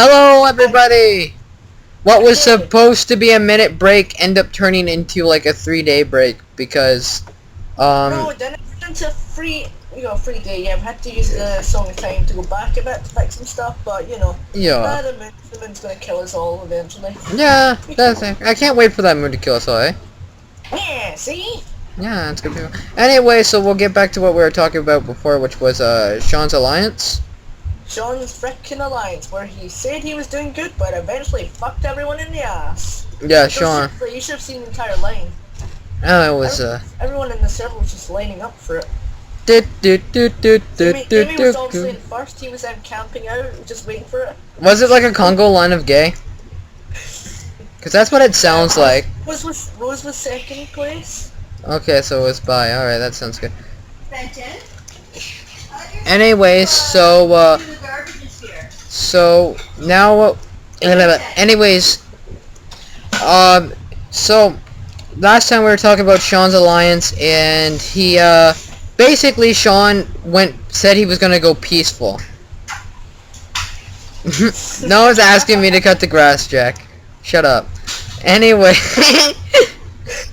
Hello, everybody! What was supposed to be a minute break ended up turning into like a 3-day break because, No, then it went into free day. Yeah, we had to use the song time to go back a bit to fix some stuff, but yeah. the moon's gonna kill us all eventually. Yeah, that's it. I can't wait for that moon to kill us all, eh? Yeah, see? Yeah, it's gonna be. Anyway, so we'll get back to what we were talking about before, which was Sean's alliance. Sean's frickin' alliance, where he said he was doing good, but eventually fucked everyone in the ass. Yeah, Sean. You should have seen the entire line. Oh, it was Everyone in the server was just lining up for it. Jamie was obviously in first. He was camping out, just waiting for it. Was it like a Congo line of gay? Cause that's what it sounds like. Rose was second place. Okay, so it was by. Alright, that sounds good. Anyways, so now, anyways, so last time we were talking about Sean's alliance, and he, basically Sean said he was gonna go peaceful. No one's asking me to cut the grass, Jack. Shut up. Anyway,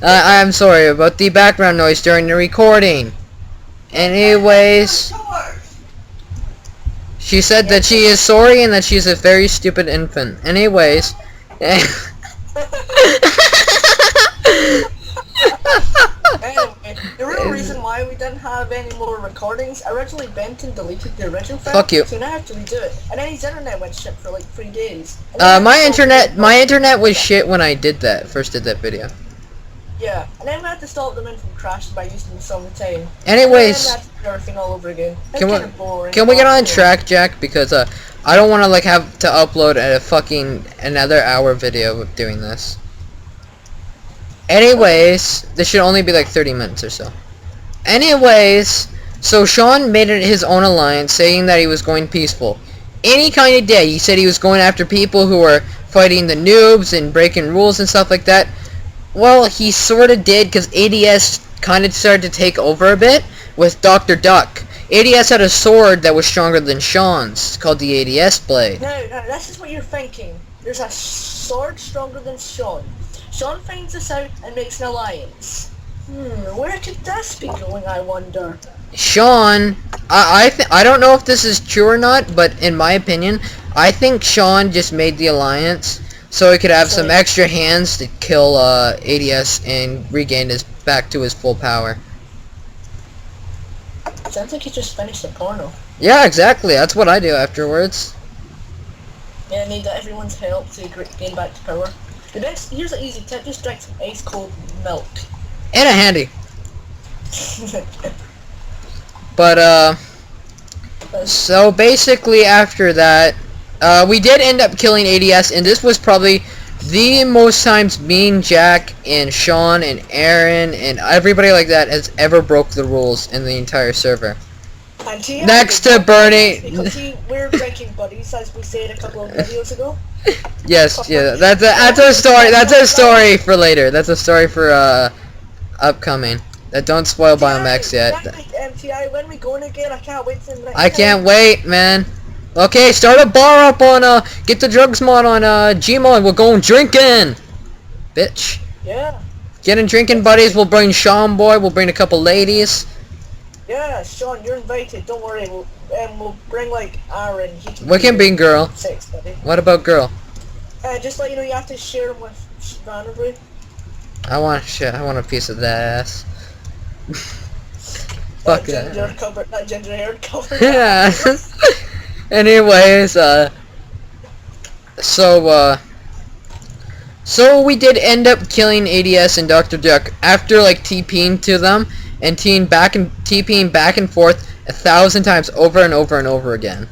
I'm sorry about the background noise during the recording. Anyways, she said that she is sorry and that she's a very stupid infant. Anyways. Anyway, the real reason why we didn't have any more recordings, originally Benton deleted the original file. Fuck you. So now I have to redo it. And then his internet went shit for like 3 days. My internet was shit when I first did that video. Yeah, and then we had to stop them in from crashing by using the summer time. Anyways, and then we had to do everything all over again. can we get on track, Jack? Because I don't want to like have to upload a fucking another hour video of doing this. Anyways, this should only be like 30 minutes or so. Anyways, so Sean made it his own alliance, saying that he was going peaceful. Any kind of day, he said he was going after people who were fighting the noobs and breaking rules and stuff like that. Well, he sort of did, because ADS kind of started to take over a bit with Dr. Duck. ADS had a sword that was stronger than Sean's, called the ADS blade. No, this is what you're thinking. There's a sword stronger than Sean. Sean finds this out and makes an alliance. Where could this be going, I wonder? Sean, I don't know if this is true or not, but in my opinion, I think Sean just made the alliance so he could have some extra hands to kill ADS and regain back to his full power. Sounds like he just finished the porno. Yeah, exactly. That's what I do afterwards. Yeah, I need everyone's help to gain back to power. Here's an easy tip: just drink some ice cold milk. And a handy. But so basically after that, we did end up killing ADS, and this was probably the most times me and Jack and Sean and Aaron and everybody like that has ever broke the rules in the entire server. Next to burning. Because we're drinking buddies, as we said a couple of videos ago. Yes, yeah, that's a story. That's a story for later. That's a story for upcoming. Don't spoil Biomax yet. MTI, when we going again? I can't wait till next I can't wait, man. Okay, start a bar up on get the drugs mod on Gmod. We're going drinking, bitch. Yeah. Getting drinking buddies. We'll bring Sean boy. We'll bring a couple ladies. Yeah, Sean, you're invited. Don't worry. We'll bring like Aaron. We can bring girl. Sex, buddy. What about girl? Just let you know, you have to share them with VANEVERY. I want a piece of that ass. Fuck that. That ginger hair cover. Yeah. Anyways, so we did end up killing ADS and Dr. Duck after like TPing to them and TPing back and forth 1,000 times over and over and over again.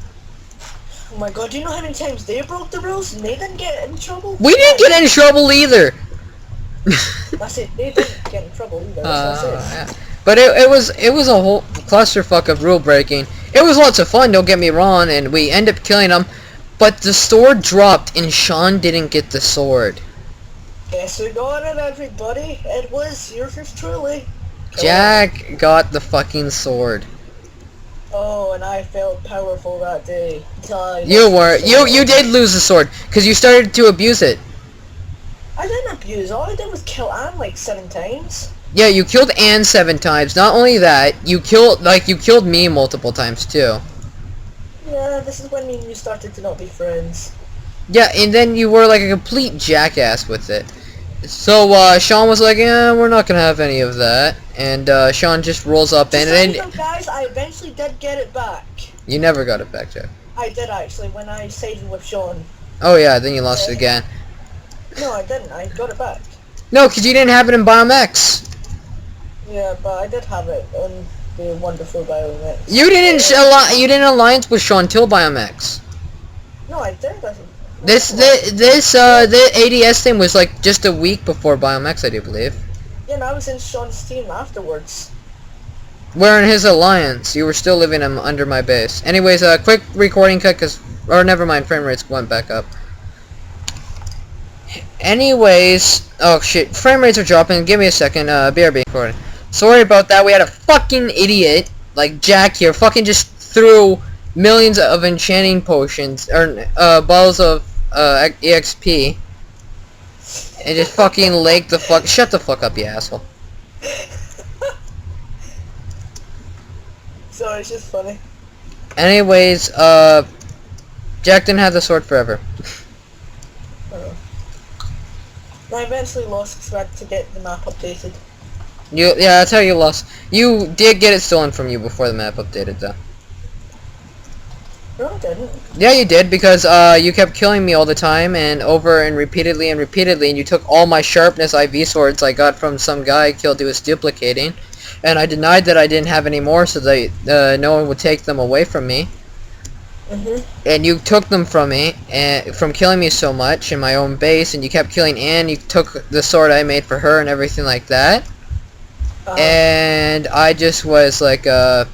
Oh my god, do you know how many times they broke the rules and they didn't get in trouble? We didn't get in trouble either. That's it, they didn't get in trouble either. Yeah. But it was a whole clusterfuck of rule breaking. It was lots of fun, don't get me wrong, and we end up killing them. But the sword dropped, and Sean didn't get the sword. Guess we got it, everybody. It was yours truly. Jack got the fucking sword. Oh, and I felt powerful that day. You were. You did lose the sword because you started to abuse it. I didn't abuse. All I did was kill Anne like 7 times. Yeah, you killed Anne 7 times. Not only that, you killed me multiple times too. Yeah, this is when me and you started to not be friends. Yeah, and then you were like a complete jackass with it. So Sean was like, "Yeah, we're not gonna have any of that," and Sean just rolls up in, and then guys, I eventually did get it back. you never got it back, Jack. I did actually when I sided with Sean. Oh yeah, then you lost it again. No, I didn't. I got it back. No, because you didn't have it in BioMX. Yeah, but I did have it on the wonderful BioMX. You didn't alliance with Sean till BioMX. No, I did. The ADS thing was like just a week before BioMX, I do believe. Yeah, and I was in Sean's team afterwards. We're in his alliance. You were still living him under my base. Anyways, quick recording cut, or never mind, frame rates went back up. Anyways, oh shit, frame rates are dropping. Give me a second. BRB recording. Sorry about that. We had a fucking idiot like Jack here, fucking just threw millions of enchanting potions or bottles of EXP, and just fucking laked the fuck. Shut the fuck up, you asshole. Sorry, it's just funny. Anyways, Jack didn't have the sword forever. I eventually lost because I had to get the map updated. Yeah, that's how you lost. You did get it stolen from you before the map updated, though. No, I didn't. Yeah, you did, because you kept killing me all the time, and over and repeatedly, and you took all my sharpness IV swords I got from some guy I killed who was duplicating, and I denied that I didn't have any more so that no one would take them away from me. And you took them from me, and from killing me so much in my own base, and you kept killing Anne. You took the sword I made for her and everything like that. And I just was like, I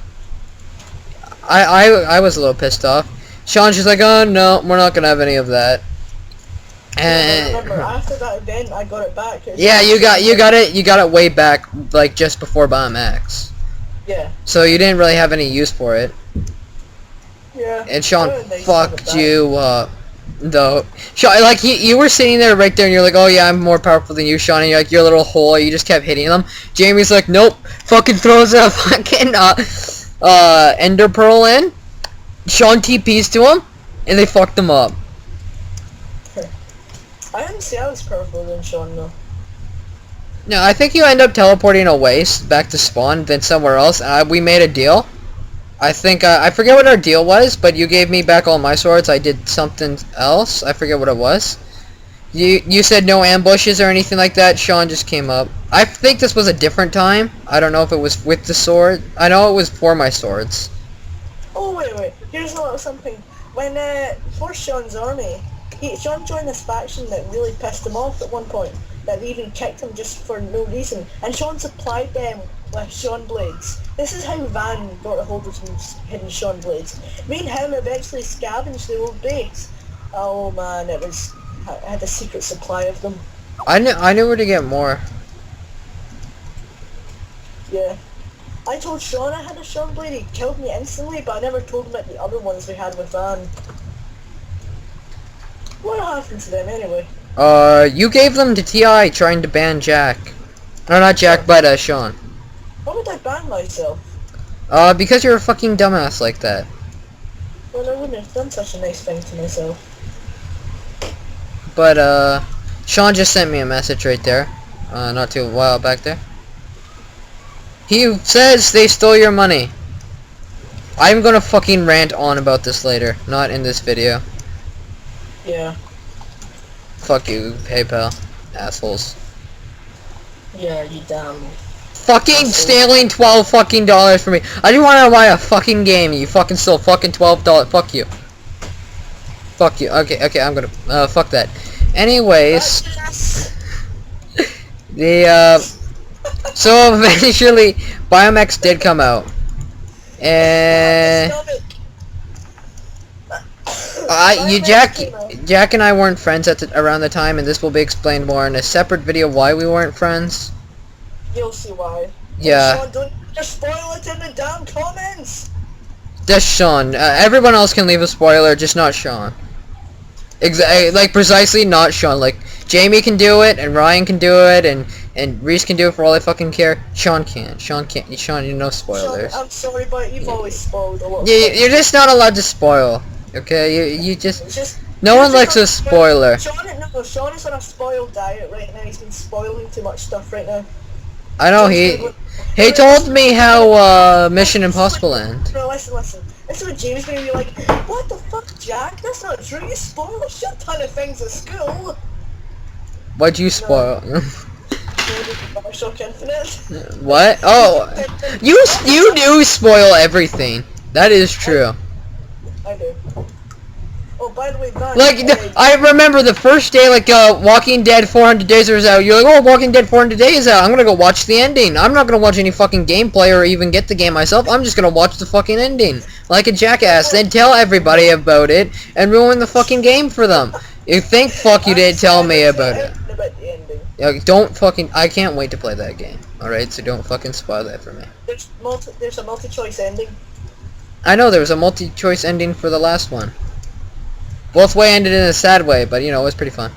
was a little pissed off. Sean's just like, oh no, we're not gonna have any of that. And remember, after that event, I got it back. Yeah, you got it way back, like just before BioMX. Yeah. So you didn't really have any use for it. Yeah. And Sean fucked you up, though. Sean, like you were sitting there right there, and you're like, "Oh yeah, I'm more powerful than you, Sean." And you're like, "Your little hole." You just kept hitting them. Jamie's like, "Nope." Fucking throws a fucking ender pearl in. Sean TPs to him, and they fucked him up. I didn't say I was powerful than Sean though. No, I think you end up teleporting away back to spawn, then somewhere else. We made a deal. I think, I forget what our deal was, but you gave me back all my swords. I did something else. I forget what it was. You said no ambushes or anything like that. Sean just came up. I think this was a different time. I don't know if it was with the sword. I know it was for my swords. Oh, wait. Here's a little something. When, for Sean's army, Sean joined this faction that really pissed him off at one point. That even kicked him just for no reason. And Sean supplied them with Sean blades. This is how Van got a hold of some hidden Sean blades. Me and him eventually scavenged the old base. Oh man, I had a secret supply of them. I knew where to get more. Yeah. I told Sean I had a Sean blade, he killed me instantly, but I never told him about the other ones we had with Van. What happened to them anyway? You gave them to TI trying to ban Jack. No, not Jack, but Sean. Why would I ban myself? Because you're a fucking dumbass like that. Well, I wouldn't have done such a nice thing to myself. But, Sean just sent me a message right there. Not too while back there. He says they stole your money. I'm gonna fucking rant on about this later, not in this video. Yeah. Fuck you, PayPal. Assholes. Yeah, you dumb. Fucking stealing $12 fucking dollars from me. I just wanted to buy a fucking game. You fucking stole fucking $12. Fuck you. Fuck you. Okay, I'm gonna, fuck that. Anyways. So eventually, BioMX did come out. And... Jack and I weren't friends around the time, and this will be explained more in a separate video why we weren't friends. You'll see why. Yeah. Sean, don't just spoil it in the damn comments! Just Sean. Everyone else can leave a spoiler, just not Sean. Exactly, like precisely not Sean. Like Jamie can do it, and Ryan can do it, and Reese can do it for all I fucking care. Sean can't. Sean can't. Sean, you know spoilers. Sean, I'm sorry, but you've always spoiled a lot. Yeah, you're just not allowed to spoil. Okay, you just. No He's one likes a just spoiler. Sean is on a spoiled diet right now. He's been spoiling too much stuff right now. I know he told me how Mission Impossible end. No, listen. This is what James gonna be like. What the fuck, Jack? That's not true. You spoiled a shit ton of things at school. What'd you spoil? Bioshock Infinite. What? Oh, you do spoil everything. That is true. I do. Oh, by the way, Van, Like, I remember the first day, like, Walking Dead 400 Days was out. You're like, oh, Walking Dead 400 Days is out. I'm gonna go watch the ending. I'm not gonna watch any fucking gameplay or even get the game myself. I'm just gonna watch the fucking ending. Like a jackass. Then tell everybody about it and ruin the fucking game for them. You think, fuck, you didn't tell me about it. About the ending. Don't fucking... I can't wait to play that game. Alright, so don't fucking spoil that for me. There's a multi-choice ending. I know there was a multi-choice ending for the last one. Both way ended in a sad way, but you know, it was pretty fun.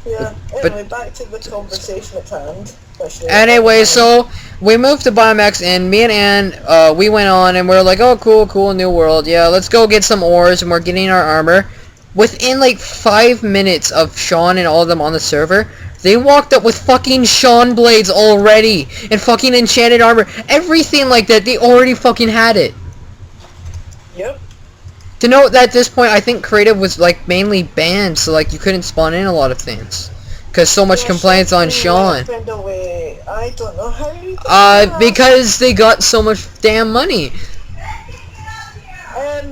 Yeah, anyway, back to the conversation at hand. Anyway, so we moved to Biomex, and me and Ann, we went on, and we are like, oh, cool, new world. Yeah, let's go get some ores, and we're getting our armor. Within like 5 minutes of Sean and all of them on the server, they walked up with fucking Sean blades already, and fucking enchanted armor, everything like that. They already fucking had it. Yep. To note that at this point, I think creative was like mainly banned, so like you couldn't spawn in a lot of things, cause so much complaints on Sean. I don't know how you because they got so much damn money.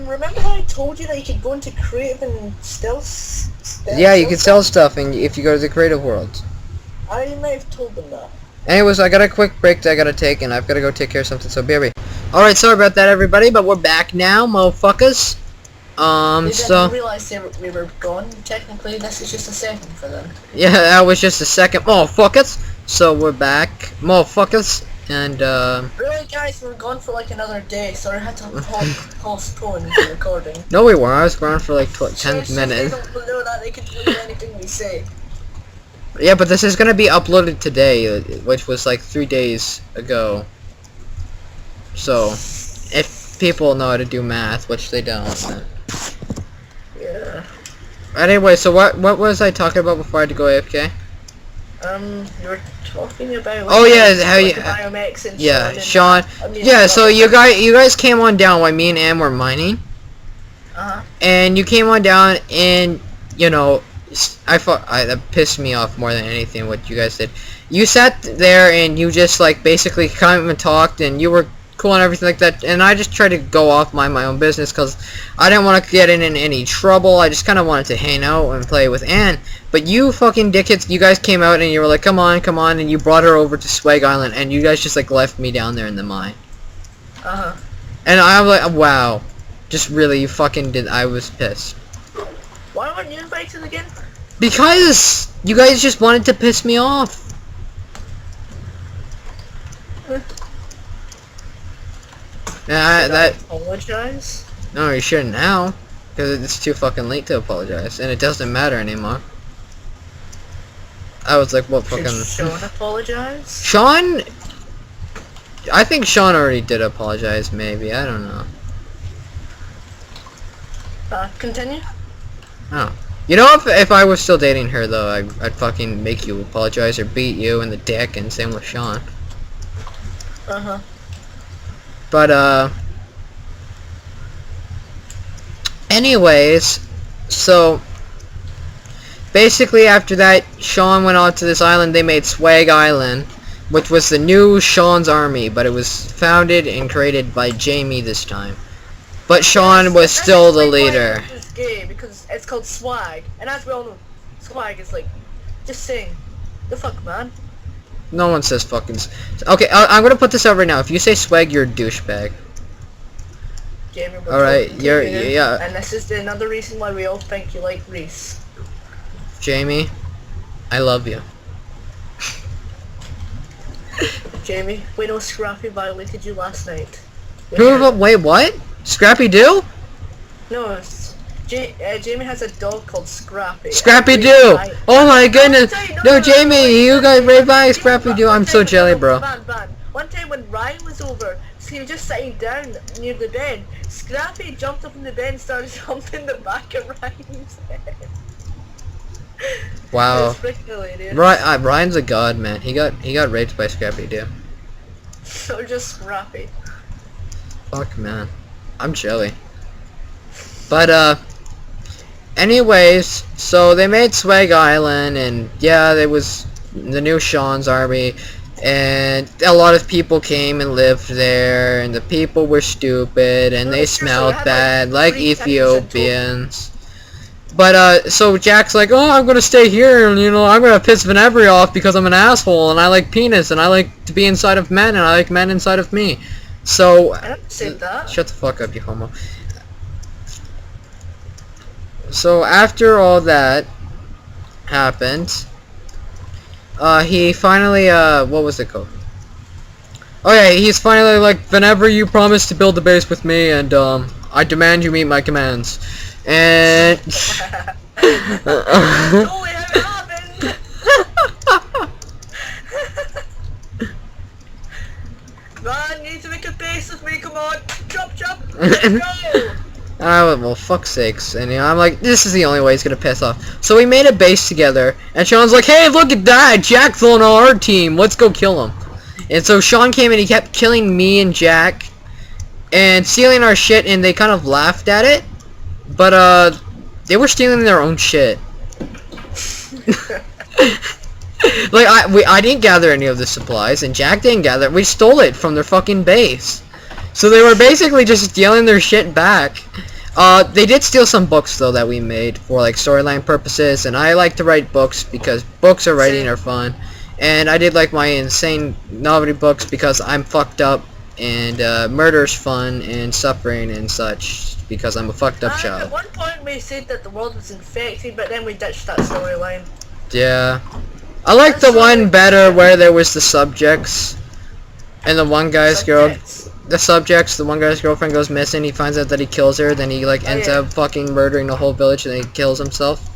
Remember how I told you that you could go into creative and stealth? Yeah, you can sell stuff, and if you go to the creative world. I might have told them that. Anyways, I got a quick break that I gotta take, and I've gotta go take care of something. So be right. Alright, sorry about that, everybody, but we're back now, motherfuckers. They so... didn't realize we were gone. Technically, this is just a second for them. Yeah, that was just a second, motherfuckers. So we're back, motherfuckers, and Really, guys, we were gone for like another day, so I had to postpone the recording. No, we weren't. I was gone for like 10 minutes. They don't know that they can do anything we say. Yeah, but this is gonna be uploaded today, which was like 3 days ago. So, if people know how to do math, which they don't, then... Yeah. Anyway, so what was I talking about before I had to go AFK? You were talking about... Oh yeah, how you... Biomex and yeah, Sean. Yeah, so you guys came on down while me and Ann were mining. And you came on down, and, you know... that pissed me off more than anything what you guys did. You sat there and you just like basically kind of talked and you were cool and everything like that, and I just tried to go off my own business because I didn't want to get in any trouble. I just kind of wanted to hang out and play with Ann. But you fucking dickheads, you guys came out and you were like, come on, and you brought her over to Swag Island, and you guys just like left me down there in the mine. And I was like, wow, just really, you fucking did. I was pissed. Why weren't you invited again? Because you guys just wanted to piss me off. Yeah, that. Apologize? No, you shouldn't now, because it's too fucking late to apologize, and it doesn't matter anymore. I was like, what fucking... Should Sean apologize? Sean... I think Sean already did apologize, maybe. I don't know. Continue? Oh. You know, if I was still dating her, though, I'd fucking make you apologize or beat you in the dick, and same with Sean. But, anyways, so, basically after that, Sean went on to this island. They made Swag Island, which was the new Sean's Army, but it was founded and created by Jamie this time. But Sean was still the leader. It's gay because it's called Swag, and as we all know, Swag is like, just sing. The fuck, man. No one says fucking... Okay, I'm gonna put this out right now. If you say swag, you're a douchebag. Alright, yeah. And this is another reason why we all think you like Reese. Jamie, I love you. Jamie, we know Scrappy violated you last night. Wait, what? Scrappy Doo? No, Jamie has a dog called Scrappy. Scrappy Doo! Oh my goodness! No, Jamie, you got raped by Scrappy Doo. I'm so jelly, bro. One time when Ryan was over, so he was just sitting down near the bed. Scrappy jumped up in the bed and started jumping the back of Ryan's head. Wow. It was freaking hilarious. Ryan's a god, man. He got raped by Scrappy Doo. So just Scrappy. Fuck, man. I'm jelly. But, anyways, so they made Swag Island, and yeah, there was the new Sean's army, and a lot of people came and lived there, and the people were stupid, and they smelled bad, like Ethiopians. But, so Jack's like, oh, I'm gonna stay here, and, you know, I'm gonna piss VANEVERY off because I'm an asshole, and I like penis, and I like to be inside of men, and I like men inside of me. So, I don't say that. Shut the fuck up, you homo. So, after all that happened, he finally, what was it called? Oh yeah, he's finally like, VANEVERY, you promised to build the base with me, and, I demand you meet my commands. And Man, you need to make a base with me, come on! Chop chop! Let's go! Well, fuck's sakes. And you know, I'm like, this is the only way he's gonna piss off. So we made a base together, and Sean's like, hey, look at that! Jack's on our team! Let's go kill him. And so Sean came and he kept killing me and Jack, and stealing our shit, and they kind of laughed at it. But, they were stealing their own shit. Like, I didn't gather any of the supplies, and Jack didn't gather. We stole it from their fucking base. So they were basically just stealing their shit back. They did steal some books, though, that we made for, like, storyline purposes, and I like to write books because books are writing are fun. And I did like my insane novelty books because I'm fucked up, and murder's fun, and suffering and such, because I'm a fucked up child. At one point we said that the world was infected, but then we ditched that storyline. Yeah. I like the one better where there was the subjects, and the one guy's the one guy's girlfriend goes missing, he finds out that he kills her, then he like ends up fucking murdering the whole village, and then he kills himself.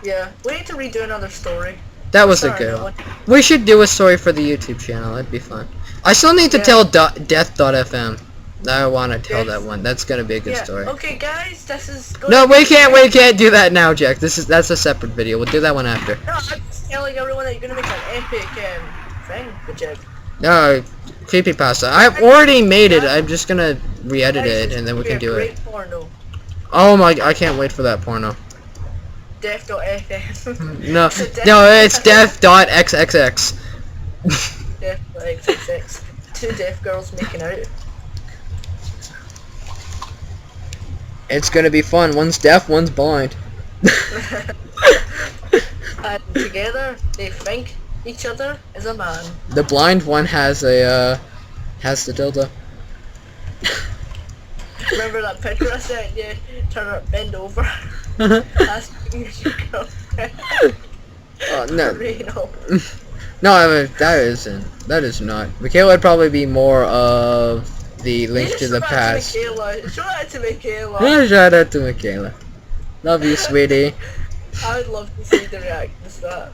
Yeah, we need to redo another story. That was a good one. We should do a story for the YouTube channel, that'd be fun. I still need to tell Death.fm. I want to tell that one. That's gonna be a good story. Okay, guys, this is. No, we can't do that now, Jack. That's a separate video. We'll do that one after. No, I'm just telling everyone that you're gonna make an epic thing with Jack. No, creepypasta. I've already made it. I'm just gonna re-edit it, and then we can do it. Porno. Oh my! I can't wait for that porno. Death.fm. No, it's Death.xxx. Death.xxx. Two deaf girls making out. It's gonna be fun. One's deaf, one's blind. And together, they think each other is a man. The blind one has the dildo. Remember that picture I sent you? Turn her, bend over. Asking if your girlfriend. Oh no. Reno. No, I mean, that is not. Michaela would probably be more of the Link to the Past. Show that to Michaela. Yeah, shout out to Michaela. Love you, sweetie. I would love to see the reaction to that.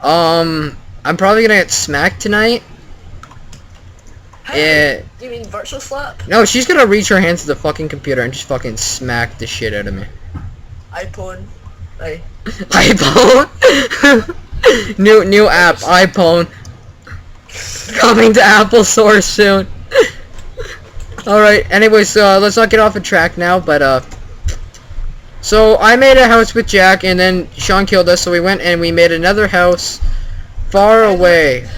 I'm probably gonna get smacked tonight. Hey, you mean virtual slap? No, she's gonna reach her hands to the fucking computer and just fucking smack the shit out of me. iPhone. Hey. iPhone? new app, iPhone. Coming to Apple Store soon. Alright, anyways, let's not get off the track now, but, so I made a house with Jack, and then Sean killed us, so we went and we made another house far away,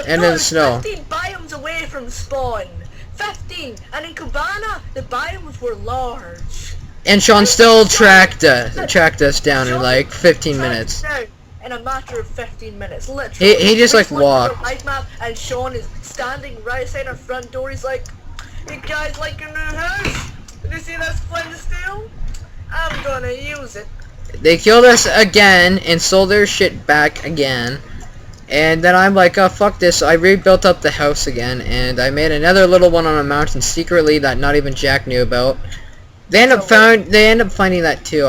and in the snow. 15 biomes away from spawn! 15! And in Koobana, the biomes were large. And Sean still tracked us down in like 15 minutes. In a matter of 15 minutes, literally. He just like walked. Map, and Sean is standing right outside our front door. He's like, "You guys like your new house? Did you see that flint steel? I'm gonna use it." They killed us again and sold their shit back again. And then I'm like, oh, fuck this. So I rebuilt up the house again, and I made another little one on a mountain secretly that not even Jack knew about. They end up finding that too.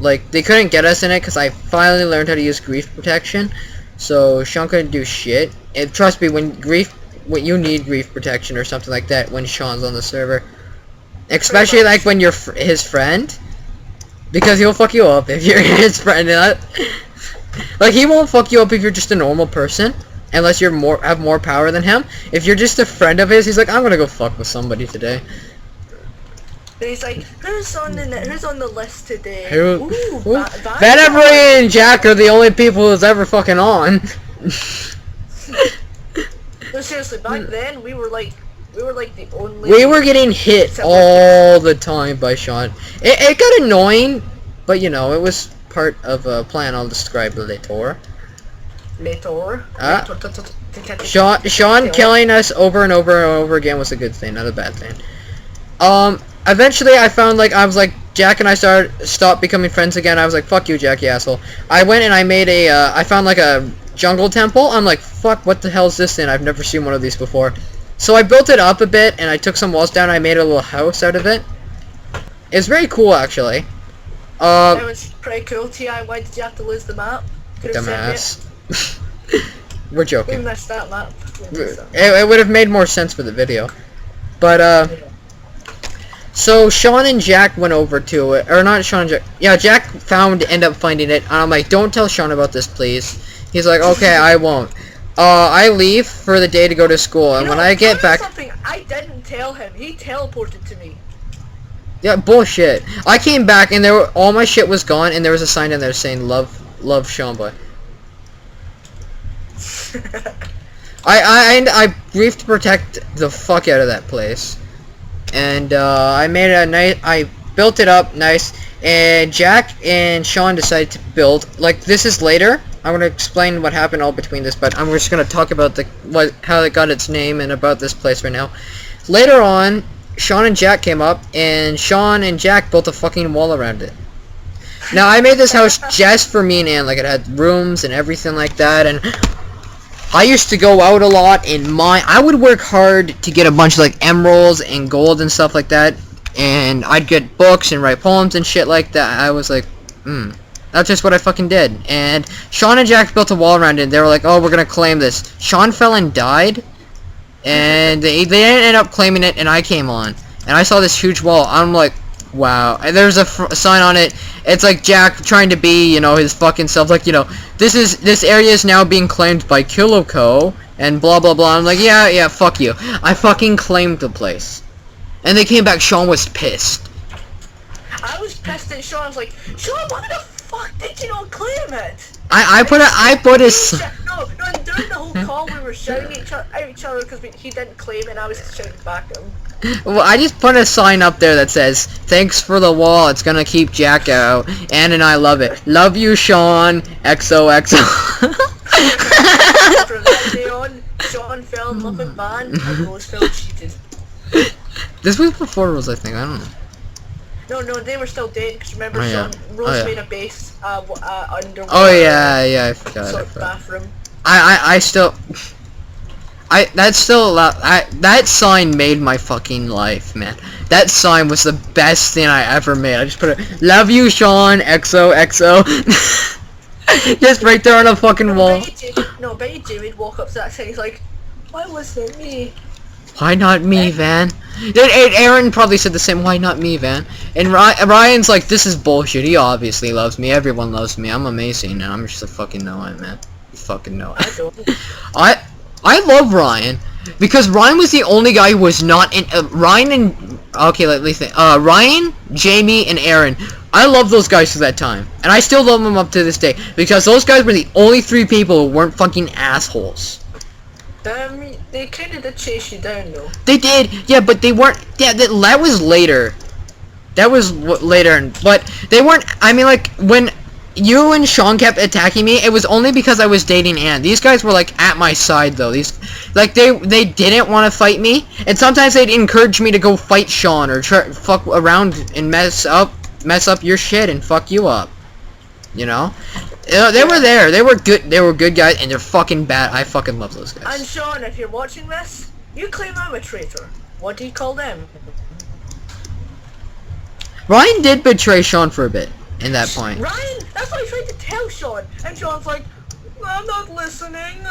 They couldn't get us in it because I finally learned how to use grief protection. So Sean couldn't do shit. And trust me, when you need grief protection or something like that when Sean's on the server, especially like when you're his friend, because he'll fuck you up if you're his friend. Like, he won't fuck you up if you're just a normal person, unless you're have more power than him. If you're just a friend of his, he's like, I'm gonna go fuck with somebody today. And he's like, who's on the list today? VANEVERY and Jack are the only people who's ever fucking on. No, seriously, back then we were like the only. We were getting hit all the time by Sean. It got annoying, but you know, it was part of a plan I'll describe later. Sean killing us over and over and over again was a good thing, not a bad thing. Eventually I found, like, I was like, Jack and I stopped becoming friends again. I was like, fuck you, Jack, you asshole. I went and I made I found like a jungle temple. I'm like, fuck, what the hell is this thing? I've never seen one of these before. So I built it up a bit and I took some walls down and I made a little house out of it. It's very cool, actually. It was pretty cool. T.I., why did you have to lose the map? Dumbass. We're joking. We missed that map. It would have made more sense for the video. But, so Sean and Jack went over to it, or not Sean and Jack. Yeah, Jack ended up finding it, and I'm like, don't tell Sean about this, please. He's like, okay, I won't. I leave for the day to go to school, and when I get back... Something I didn't tell him. He teleported to me. Yeah, bullshit. I came back, and all my shit was gone, and there was a sign in there saying, love Sean Boy. I grief to protect the fuck out of that place. And I made it a nice. I built it up nice, and Jack and Sean decided to build. Like, this is later. I'm gonna explain what happened all between this, but I'm just gonna talk about how it got its name and about this place right now. Later on, Sean and Jack came up, and Sean and Jack built a fucking wall around it. Now I made this house just for me and Ann. Like, it had rooms and everything like that, and I used to go out a lot in I would work hard to get a bunch of, like, emeralds and gold and stuff like that, and I'd get books and write poems and shit like that. I was like, that's just what I fucking did. And Sean and Jack built a wall around it, and they were like, oh, we're gonna claim this. Sean fell and died, and they ended up claiming it, and I came on, and I saw this huge wall. I'm like, wow. And there's a sign on it. It's like Jack trying to be, you know, his fucking self. Like, you know, this area is now being claimed by Killo Co. and blah blah blah. I'm like, yeah, fuck you. I fucking claimed the place. And they came back. Sean was pissed. I was pissed at Sean. I was like, Sean, why the fuck did you not claim it? I put a No, during the whole call we were shouting at each other because he didn't claim it and I was shouting back at him. Well, I just put a sign up there that says, thanks for the wall, it's gonna keep Jack out. Ann and I love it. Love you, Sean. XOXO. From that day on, Sean fell in love with Van and Rose felt cheated. This was before Rose, I think. I don't know. No, they were still dead because remember, Rose made a base underwater. Oh yeah, I forgot. Sort of bathroom. That sign made my fucking life, man. That sign was the best thing I ever made. I just put it, love you, Sean, XOXO. Just right there on a fucking wall. Bet you Jamie'd walk up to that thing, he's like, why wasn't it me? Why not me, Van? Aaron probably said the same, why not me, Van? And Ryan's like, this is bullshit. He obviously loves me. Everyone loves me. I'm amazing, and I'm just a fucking no-one, man. You fucking know it. I don't. I love Ryan, because Ryan was the only guy who was not in, Ryan, Jamie, and Aaron. I love those guys for that time, and I still love them up to this day, because those guys were the only 3 people who weren't fucking assholes. They kinda did chase you down, though. They did, yeah, but they weren't, yeah, that was later. That was later, but they weren't, I mean, like, when you and Sean kept attacking me, it was only because I was dating Ann. These guys were, like, at my side, though. Like, they didn't want to fight me, and sometimes they'd encourage me to go fight Sean, or fuck around and mess up your shit and fuck you up. You know? They were there. They were good. They were good guys, and they're fucking bad. I fucking love those guys. And Sean, if you're watching this, you claim I'm a traitor. What do you call them? Ryan did betray Sean for a bit in that point. Ryan, that's what I tried to tell Sean, and Sean's like, I'm not listening.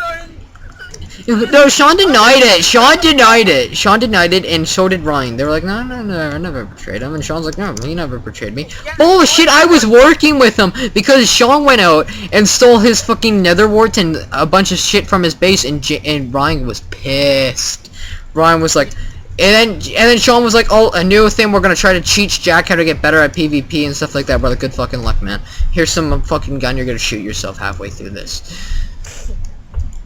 No, Sean denied it. Sean denied it. Sean denied it, and so did Ryan. They were like, no, I never betrayed him. And Sean's like, no, he never betrayed me. Yeah, Bullshit, I was working with him because Sean went out and stole his fucking nether warts and a bunch of shit from his base, and Ryan was pissed. Ryan was like, and then Sean was like, oh, a new thing, we're gonna try to teach Jack how to get better at PvP and stuff like that. Brother, good fucking luck, man. Here's some fucking gun, you're gonna shoot yourself halfway through this.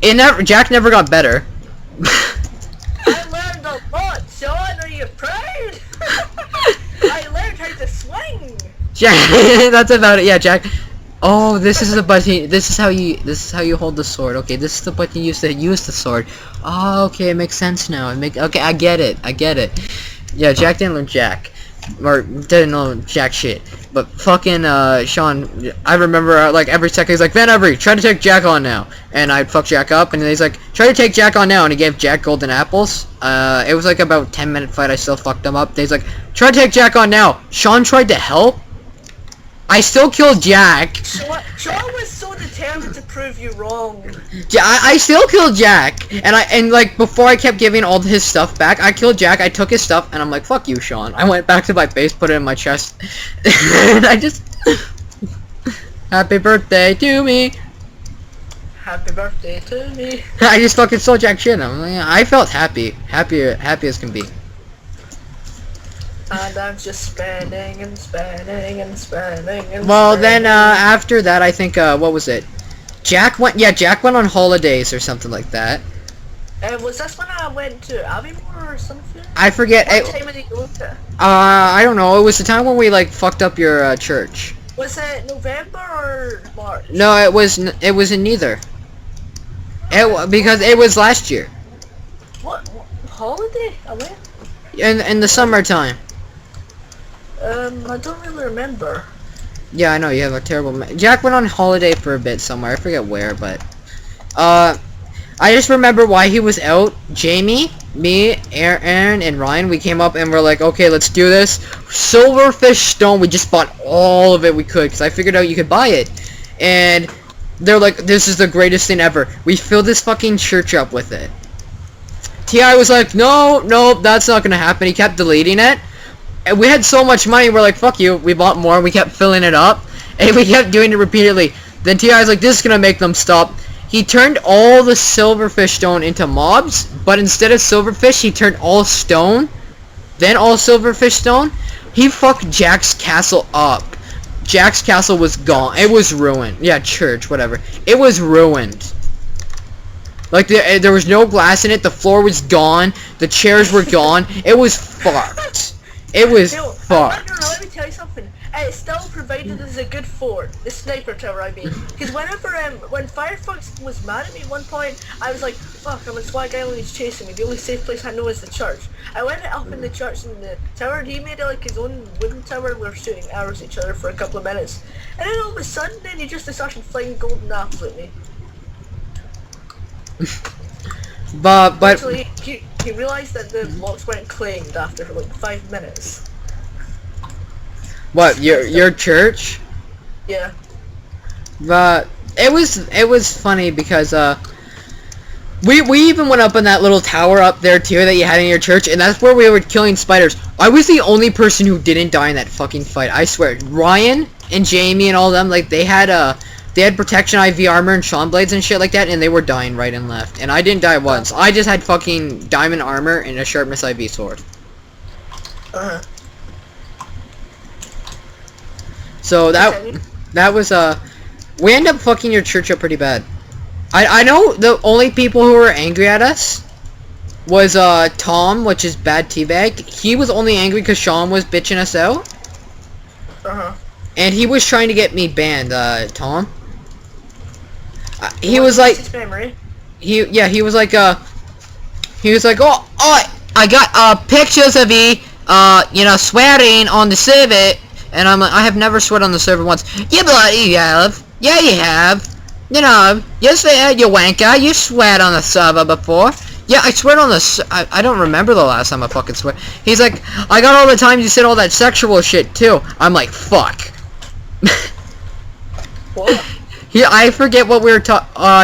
Jack never got better. I learned a lot, Sean. Are you proud? I learned how to swing. Jack, that's about it. Yeah, Jack. Oh, this is the button. This is how you hold the sword. Okay, this is the button you use to use the sword. Oh, okay, it makes sense now. Okay, I get it. Yeah, Jack didn't learn Jack, or didn't know Jack shit. But fucking Sean, I remember like every second he's like, VANEVERY, try to take Jack on now, and I'd fuck Jack up, and then he's like, try to take Jack on now, and he gave Jack golden apples. It was like about 10-minute fight. I still fucked him up. Then he's like, try to take Jack on now. Sean tried to help. I still killed Jack. Sean was so determined to prove you wrong. I still killed Jack, and like before I kept giving all his stuff back, I killed Jack, I took his stuff, and I'm like, fuck you, Sean. I went back to my base, put it in my chest, and I just... Happy birthday to me. Happy birthday to me. I just fucking stole Jack shit. I felt happy as can be. And I'm just spending and spending and spending and Well, spending. then after that, I think what was it? Jack went on holidays or something like that. Was this when I went to Aviemore or something? I forget. What time did you go to? I don't know. It was the time when we like fucked up your church. Was it November or March? No, it was in neither. Because it was last year. What holiday? I went? In the summertime. I don't really remember. Yeah, I know, you have a terrible Jack went on holiday for a bit somewhere, I forget where, but I just remember why he was out. Jamie, me, Aaron, and Ryan, we came up and we're like, okay, let's do this. Silverfish stone, we just bought all of it we could, because I figured out you could buy it. And they're like, this is the greatest thing ever. We filled this fucking church up with it. T.I. was like, no, that's not gonna happen. He kept deleting it. And we had so much money, we're like, fuck you. We bought more, we kept filling it up. And we kept doing it repeatedly. Then T.I.'s like, this is gonna make them stop. He turned all the silverfish stone into mobs, but instead of silverfish, he turned all stone. Then all silverfish stone. He fucked Jack's castle up. Jack's castle was gone. It was ruined. Yeah, church, whatever. It was ruined. Like, there was no glass in it. The floor was gone. The chairs were gone. It was fucked. It was fucked. Let me tell you something. It still provided us a good fort. The sniper tower, I mean. Because whenever, when Firefox was mad at me at one point, I was like, fuck, I'm in Swag Island, he's chasing me. The only safe place I know is the church. I went up in the church in the tower, and he made like his own wooden tower, and we were shooting arrows at each other for a couple of minutes. And then all of a sudden, then he just started flying golden apples at me. But Actually, he realized that the blocks weren't claimed after like 5 minutes. what, your church? Yeah. But it was funny because we even went up in that little tower up there too that you had in your church, and that's where we were killing spiders. I was the only person who didn't die in that fucking fight. I swear. Ryan and Jamie and all them, like they had protection IV armor and Sean blades and shit like that, and they were dying right and left. And I didn't die once. I just had fucking diamond armor and a sharpness IV sword. So that was we ended up fucking your church up pretty bad. I know the only people who were angry at us was Tom, which is Bad Teabag. He was only angry because Sean was bitching us out. And he was trying to get me banned, Tom. He was like, he was like, oh, I got pictures of you, you know, swearing on the server, And I'm like, I have never sweat on the server once. Yeah, bloody you have. Yeah, you have. You know, yes, you wanker. You sweat on the server before. Yeah, I sweat on the... I don't remember the last time I fucking sweat. He's like, I got all the times you said all that sexual shit, too. I'm like, fuck. What? Yeah, I forget what we were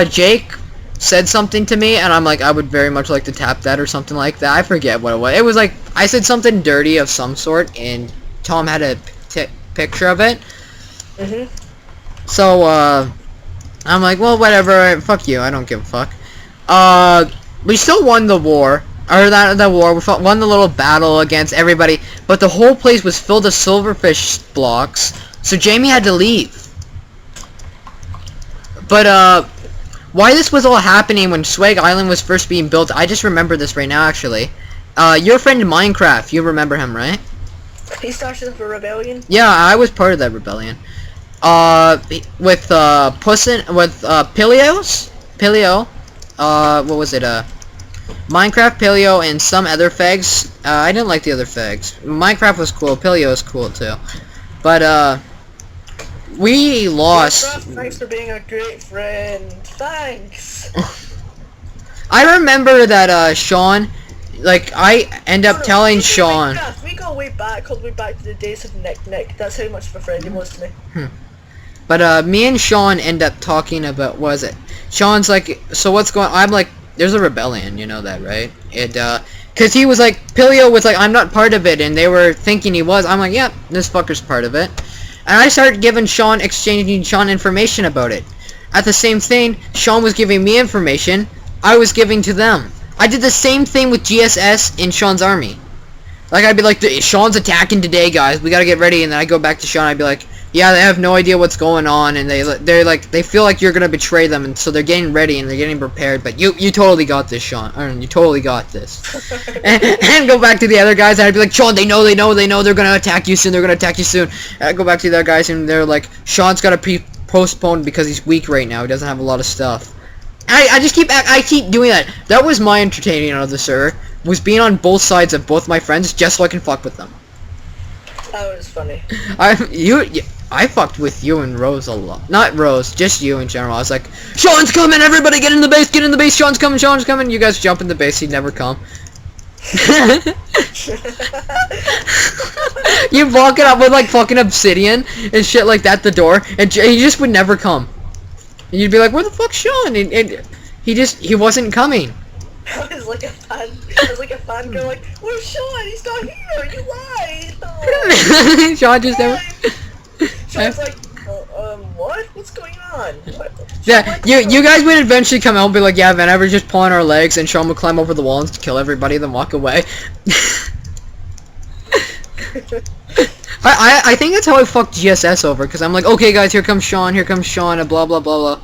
Jake said something to me, and I'm like, I would very much like to tap that or something like that. I forget what it was. It was like, I said something dirty of some sort, and Tom had a picture of it. So, I'm like, well, whatever, fuck you, I don't give a fuck. We still won the war, or the war, we won the little battle against everybody, but the whole place was filled with silverfish blocks, so Jamie had to leave. But, why this was all happening when Swag Island was first being built, I just remember this right now, actually. Your friend Minecraft, you remember him, right? He started up a rebellion? Yeah, I was part of that rebellion. With Pileo, what was it, Minecraft, Pileo, and some other fags. I didn't like the other fags. Minecraft was cool, Pileo was cool too. But, we lost. Minecraft, thanks for being a great friend. Thanks! I remember that, Sean, like, I end up telling Sean. We go way back, all the way back to the days of Nick. That's how much of a friend he was to me. But, me and Sean end up talking about, what was it? Sean's like, so what's going on? I'm like, there's a rebellion, you know that, right? Cause he was like, Pileo was like, I'm not part of it, and they were thinking he was. I'm like, yeah, this fucker's part of it. And I started giving Sean, exchanging Sean information about it. At the same thing, Sean was giving me information, I was giving to them. I did the same thing with GSS in Sean's army. Like, I'd be like, Sean's attacking today, guys, we gotta get ready, and then I go back to Sean, I'd be like, yeah, they have no idea what's going on, and they're like, they feel like you're gonna betray them, and so they're getting ready, and they're getting prepared, but you totally got this, Sean, you totally got this. and go back to the other guys, and I'd be like, Sean, they know, they're gonna attack you soon, And I'd go back to the other guys, and they're like, Sean's gotta postpone because he's weak right now, he doesn't have a lot of stuff. I keep doing that. That was my entertaining of the server, was being on both sides of both my friends, just so I can fuck with them. That was funny. I fucked with you and Rose a lot. Not Rose, just you in general. I was like, Sean's coming, everybody get in the base, Sean's coming. You guys jump in the base, he'd never come. You walk it up with like fucking obsidian and shit like that the door, and he just would never come. And you'd be like, where the fuck's Sean? And he wasn't coming. I was like a fan girl like, where's Sean? He's not here, you lied! Oh, Sean just never... Sean's like, what? What's going on? What? Yeah, you guys would eventually come out and be like, yeah, Vanever's just pulling our legs, and Sean would climb over the wall and kill everybody, then walk away. I think that's how I fucked GSS over, because I'm like, okay guys, here comes Sean, and blah blah blah blah.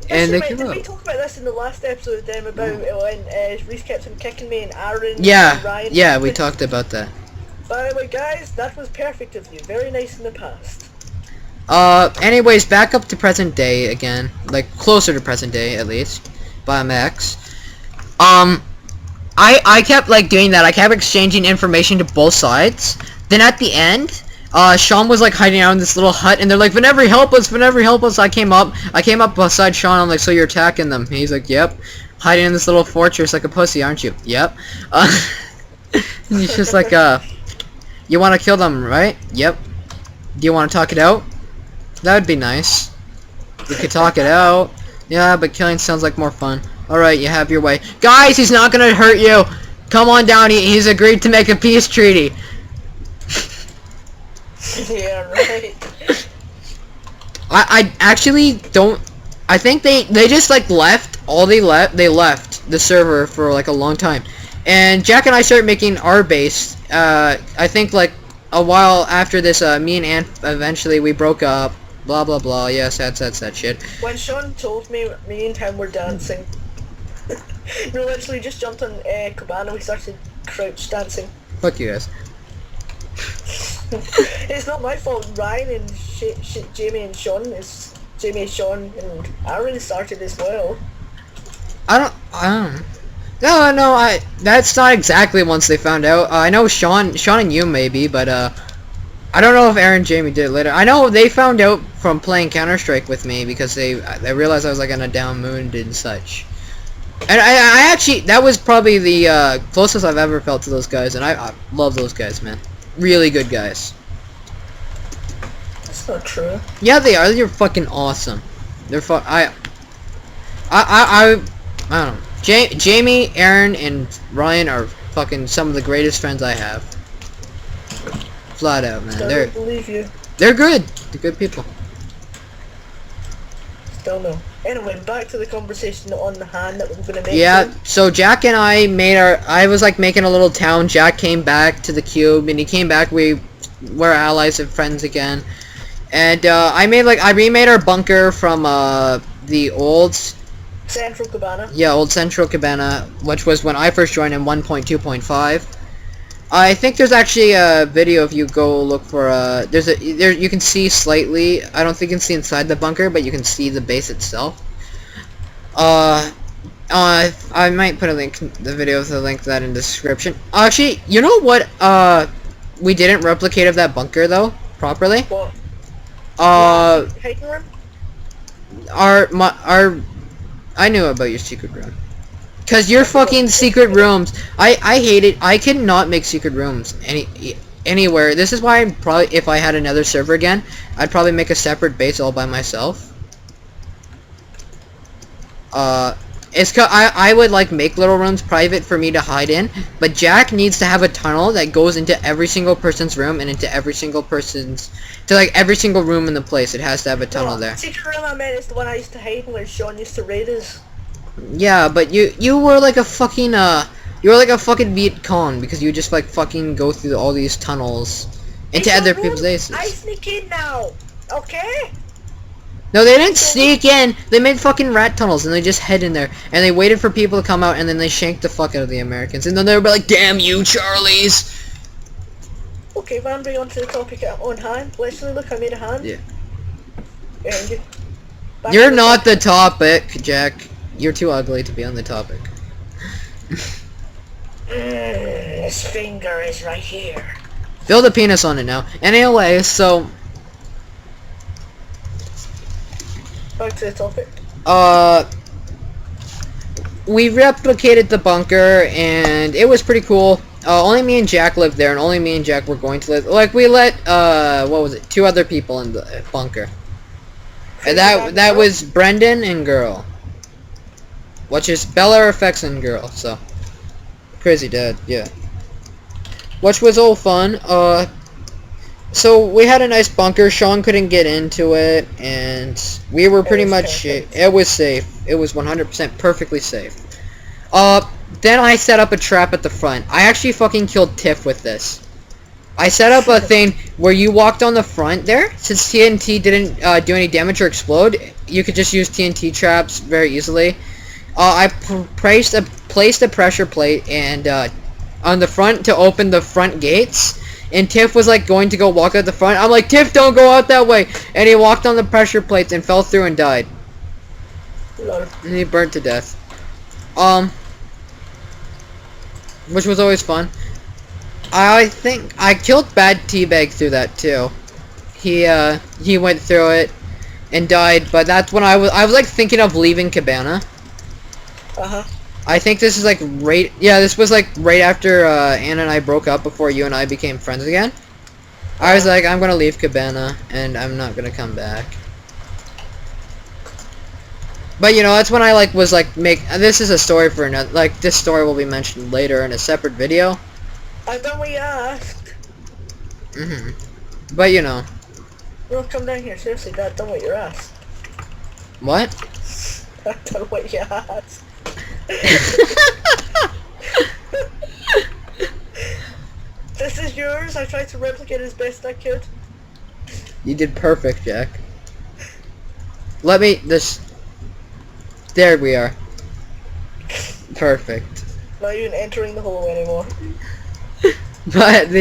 And they did we talk about this in the last episode with them about when Reese kept him kicking me and Aaron yeah, and Ryan? Yeah, we talked about that. By the way guys, that was perfect of you. Very nice in the past. Anyways, back up to present day again. Like, closer to present day, at least. By Max. I kept, like, doing that. I kept exchanging information to both sides. Then at the end, Sean was, like, hiding out in this little hut, and they're like, Vanevery, help us! I came up beside Sean, I'm like, so you're attacking them? And he's like, yep. Hiding in this little fortress like a pussy, aren't you? Yep. And he's just like, you want to kill them, right? Yep. Do you want to talk it out? That would be nice. We could talk it out. Yeah, but killing sounds like more fun. Alright, you have your way. Guys, he's not gonna hurt you! Come on down, he's agreed to make a peace treaty. Yeah, right. I actually don't... I think they just, like, left. They left the server for, like, a long time. And Jack and I started making our base. I think, like, a while after this, me and Ant, eventually, we broke up. Blah, blah, blah. Yes, that's shit. When Sean told me and him were dancing, we literally just jumped on Koobana, we started crouch dancing. Fuck you guys. It's not my fault. Ryan and Jamie and Sean, Sean and Aaron started as well. I don't. No, that's not exactly once they found out. I know Sean and you maybe, but I don't know if Aaron and Jamie did it later. I know they found out from playing Counter-Strike with me because they realized I was like on a down moon and such. And I actually, that was probably the closest I've ever felt to those guys, and I love those guys, man. Really good guys. That's not true. Yeah, they are. They're fucking awesome. They're I don't know. Jamie, Aaron, and Ryan are fucking some of the greatest friends I have. Flat out, man. I don't believe you. They're good. They're good people. Still no. Anyway, back to the conversation on the hand that we were gonna make. Yeah. So Jack and I made I was like making a little town. Jack came back to the cube, and he came back. We were allies and friends again. And I remade our bunker from the old Central Koobana. Yeah, old Central Koobana, which was when I first joined in 1.2.5. I think there's actually a video if you go look for you can see slightly. I don't think you can see inside the bunker, but you can see the base itself. I might put the video with a link to that in the description. Actually, you know what? We didn't replicate of that bunker though properly. What? Hiding room? I knew about your secret room. Cause your fucking secret rooms, I hate it. I cannot make secret rooms anywhere. This is why if I had another server again, I'd probably make a separate base all by myself. I would like make little rooms private for me to hide in, but Jack needs to have a tunnel that goes into every single person's room and into every single person's every single room in the place. It has to have a tunnel there. Secret room I meant is the one I used to hide in where Sean used to raid us. Yeah, but you were like a fucking you were like a fucking Viet Cong because you just like fucking go through all these tunnels into other people's bases. I sneak in now, okay? No, they didn't sneak in. They made fucking rat tunnels and they just head in there and they waited for people to come out and then they shanked the fuck out of the Americans and then they were like, "Damn you, Charlies!" Okay, wandering onto the topic on hand. Let's look. I made a hand. Yeah. And You're not the topic, Jack. You're too ugly to be on the topic. This finger is right here. Build a penis on it now. Anyway, so back to the topic. We replicated the bunker and it was pretty cool. Only me and Jack lived there and only me and Jack were going to live. Like we let what was it? 2 other people in the bunker. And that was Brendan and Girl. Which is Bella Effects and Girl, so crazy dad, yeah. Which was all fun. So we had a nice bunker. Sean couldn't get into it, and we were pretty much. It was safe. It was 100% perfectly safe. Then I set up a trap at the front. I actually fucking killed Tiff with this. I set up a thing where you walked on the front there. Since TNT didn't do any damage or explode, you could just use TNT traps very easily. I placed a pressure plate and on the front to open the front gates, and Tiff was like going to go walk out the front. I'm like, "Tiff, don't go out that way!" And he walked on the pressure plates and fell through and died. Lord. And he burnt to death. Which was always fun. I think I killed Bad Teabag through that too. He went through it and died, but that's when I was like thinking of leaving Koobana. I think this is like this was like right after Anna and I broke up before you and I became friends again. I was like, I'm gonna leave Koobana and I'm not gonna come back. But you know, that's when I like was like this is a story for another, like this story will be mentioned later in a separate video. I've done what you asked. But you know. No, come down here, seriously, Dad, done what you asked. What? I've done what you asked. This is yours. I tried to replicate it as best I could. You did perfect, Jack. Let me there we are. Perfect. Not even entering the hole anymore. But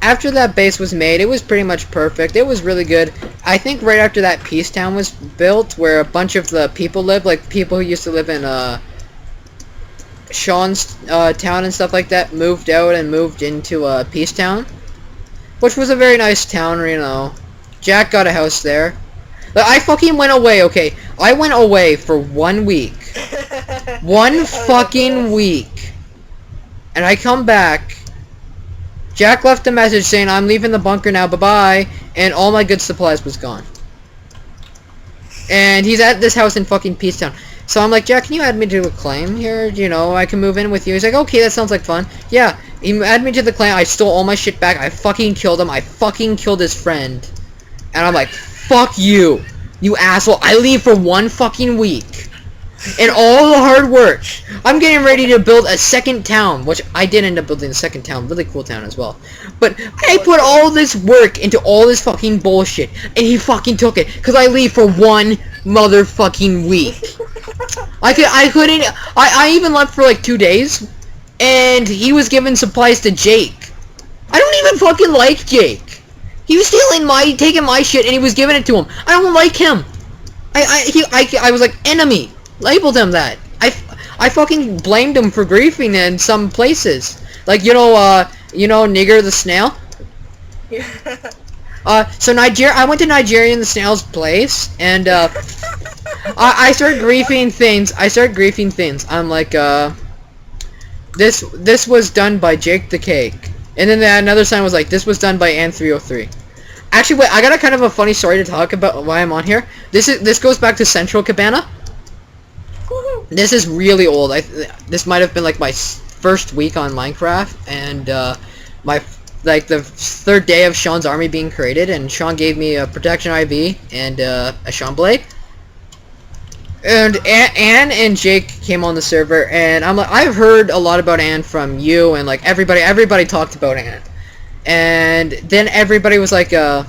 after that base was made, it was pretty much perfect. It was really good. I think right after that Peace Town was built, where a bunch of the people lived, like people who used to live in Sean's town and stuff like that, moved out and moved into Peace Town, which was a very nice town, you know. Jack got a house there. But I fucking went away, okay? I went away for 1 week. One fucking week. And I come back. Jack left a message saying, I'm leaving the bunker now, bye-bye. And all my good supplies was gone. And he's at this house in fucking Peace Town. So I'm like, Jack, can you add me to a claim here? You know, I can move in with you. He's like, okay, that sounds like fun. Yeah, he added me to the claim. I stole all my shit back. I fucking killed him. I fucking killed his friend. And I'm like, fuck you, you asshole. I leave for 1 fucking week. And all the hard work. I'm getting ready to build a second town, which I did end up building a second town. Really cool town as well. But I put all this work into all this fucking bullshit. And he fucking took it. Because I leave for 1 motherfucking week. I even left for like 2 days. And he was giving supplies to Jake. I don't even fucking like Jake. He was taking my shit and he was giving it to him. I don't like him. I was like, enemy. Labeled him that. I fucking blamed him for griefing in some places. Like, you know, Nigger the snail? Yeah. So I went to Nigeria in the snail's place, and, I started griefing things. I'm like, this was done by Jake the Cake. And then another sign was like, this was done by Ann303. Actually, wait, I got a kind of a funny story to talk about why I'm on here. This goes back to Central Koobana. This is really old. This might have been like my first week on Minecraft, and the 3rd day of Sean's army being created, and Sean gave me a protection IV and a Sean blade. And Ann and Jake came on the server, and I'm like, I've heard a lot about Ann from you, and like everybody talked about Ann, and then everybody was like, I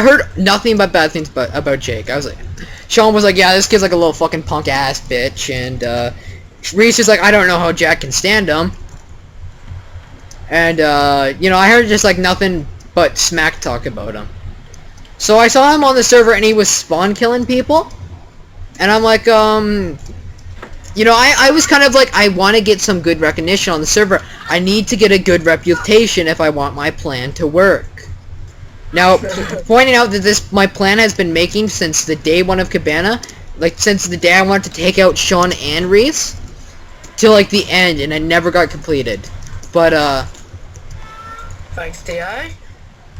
heard nothing but bad things about Jake. I was like, Sean was like, yeah, this kid's like a little fucking punk ass bitch, and Reese is like, I don't know how Jack can stand him. And you know, I heard just like nothing but smack talk about him. So I saw him on the server and he was spawn killing people, and I'm like, you know, I was kind of like, I want to get some good recognition on the server. I need to get a good reputation if I want my plan to work. Now, pointing out that my plan has been making since the day 1 of Koobana, like since the day I wanted to take out Sean and Reese, till like the end, and it never got completed. But thanks, T.I.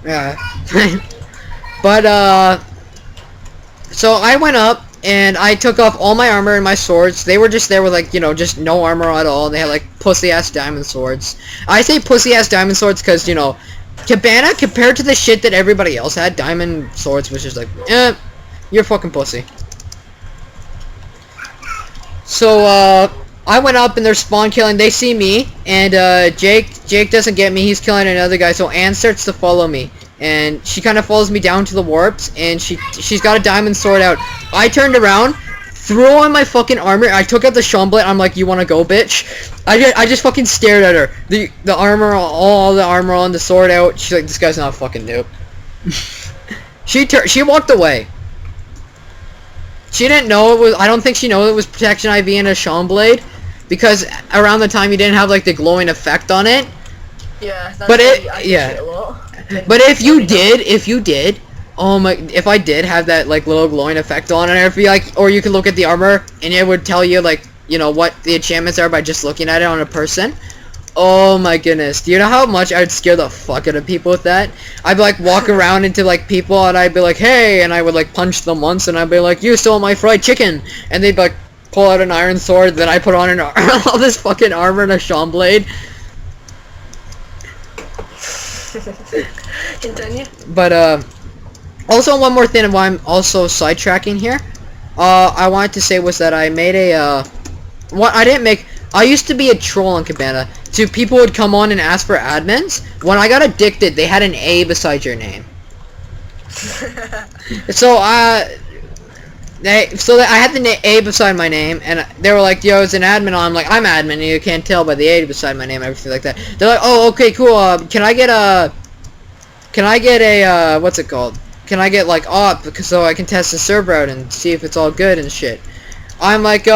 Yeah. But so I went up and I took off all my armor and my swords. They were just there with like, you know, just no armor at all. They had like pussy ass diamond swords. I say pussy ass diamond swords because, you know, Koobana, compared to the shit that everybody else had, diamond swords was just like, you're fucking pussy. So, I went up and they're spawn killing. They see me, and, Jake doesn't get me. He's killing another guy, so Ann starts to follow me. And she kind of follows me down to the warps, and she's got a diamond sword out. I turned around, threw on my fucking armor. I took out the Sean blade. I'm like, you wanna go, bitch? I just fucking stared at her. The armor, all the armor on, the sword out. She's like, this guy's not a fucking noob. She walked away. She didn't know it was. I don't think she knew it was protection IV and a Sean blade, because around the time you didn't have like the glowing effect on it. Yeah. That's But But if you did. Oh my, if I did have that like little glowing effect on it, if you like, or you could look at the armor and it would tell you like, you know, what the enchantments are by just looking at it on a person. Oh my goodness, do you know how much I'd scare the fuck out of people with that? I'd be like walk around into like people and I'd be like, hey, and I would like punch them once and I'd be like, you stole my fried chicken, and they'd like pull out an iron sword, then I put on all this fucking armor and a Sean blade. Continue. But also one more thing of why I'm also sidetracking here, I wanted to say was that I made a, I used to be a troll on Koobana, so people would come on and ask for admins. When I got addicted, they had an A beside your name. So, I had the A beside my name, and they were like, yo, it's an admin. I'm like, I'm admin, and you can't tell by the A beside my name, everything like that. They're like, oh, okay, cool, can I get a, what's it called? Can I get like op, so I can test the server out and see if it's all good and shit. I'm like,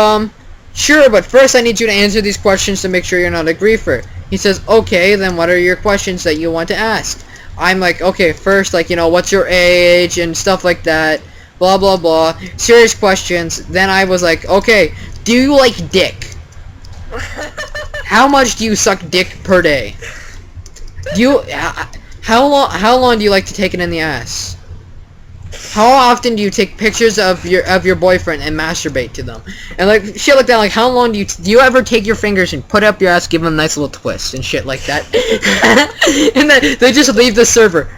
Sure, but first I need you to answer these questions to make sure you're not a griefer. He says, okay, then what are your questions that you want to ask? I'm like, okay, first, like, you know, what's your age and stuff like that, blah, blah, blah. Serious questions. Then I was like, okay, do you like dick? How much do you suck dick per day? Do you, how long do you like to take it in the ass? How often do you take pictures of your boyfriend and masturbate to them? And like shit like that. Like how long do you ever take your fingers and put up your ass, give them a nice little twist and shit like that? And then they just leave the server.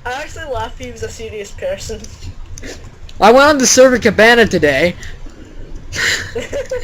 I actually laughed he was a serious person. I went on the server Koobana today.